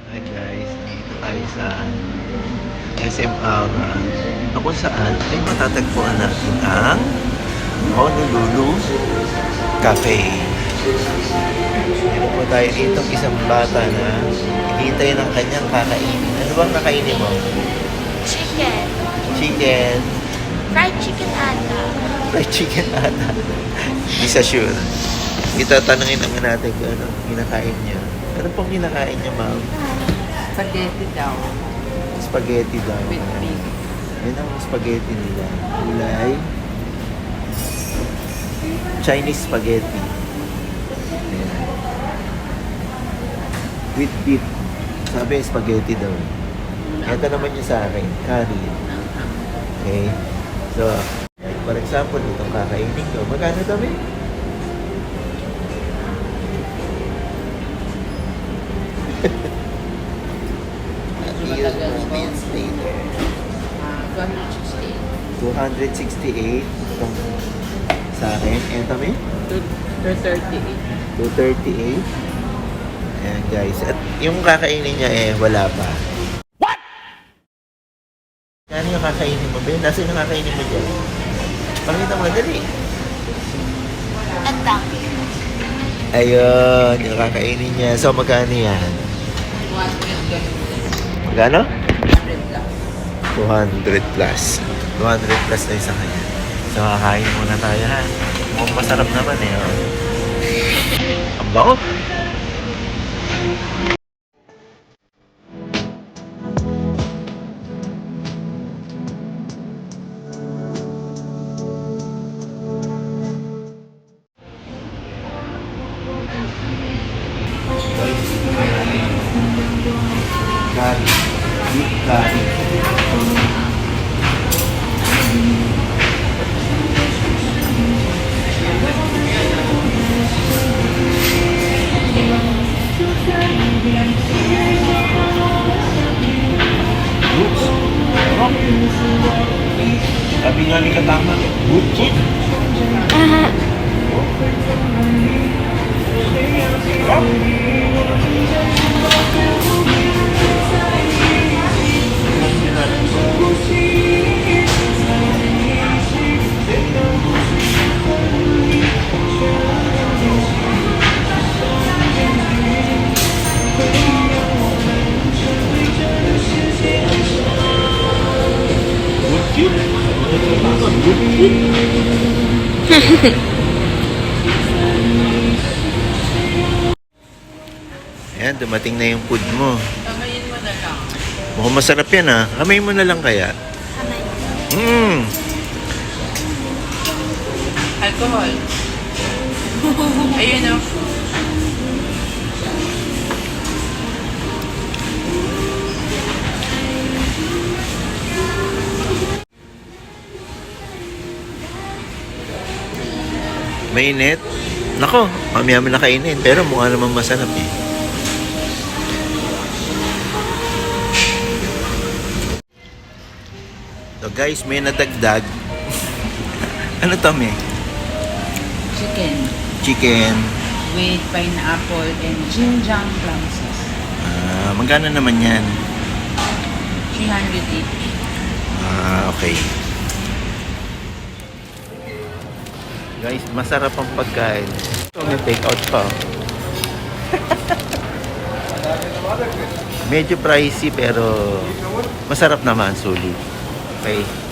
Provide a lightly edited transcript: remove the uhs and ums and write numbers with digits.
Hi guys, dito tayo sa SM Aura, na kung saan ay matatagpuan natin ang Honolulu Cafe. Meron po tayo dito isang bata na hintay ng kanyang kakainin. Ano bang kakainin mo? Chicken. Chicken. Fried chicken ata. Fried chicken ata. Hindi sa sure. Itatanungin naman natin kung ano kinakain niya. Ano pong kinakain niya, ma'am? Spaghetti daw. Spaghetti daw. With beef. Yan ang spaghetti nila. Gulay. Chinese spaghetti. Ayan. With beef. Sabi, spaghetti daw. Ito naman yung sa akin. Curry. Okay. So, for example, itong kakainin ko. Magkano kami? Minutes later. 268. 268 itong sa akin. Ito may 238. 238. Ayan guys. At yung kakainin niya wala pa. What? Ano yung kakainin mo, Ben? Nasaan yung kakainin mo dyan? Pakita mo, dali. Ito. Ayun, yung kakainin niya. So, magkano yan? 100 Magkano? lang. 200 plus. 200 plus na isa kanya. So, kakain muna tayo ha. Mukhang masarap naman Oh. Ang bango. Curry. Beef curry. Oops. Sabi nga ni Katama, good kid. Good kid. Good kid. Ayan, dumating na yung food mo. Kamayin mo na lang. Mukhang masarap yan Kamay mo na lang kaya. Kamay. Alcohol. Ayun o. Mainit. Nako, mamaya mo na kainin. Pero mukha naman masarap So guys, may nadagdag. Ano to, me? Chicken. Chicken. With pineapple and ginger plum sauce. Magkano naman yan? 380. Okay. Guys, masarap ang pagkain. Ito, may take out pa. Medyo pricey pero masarap naman, sulit. Okay.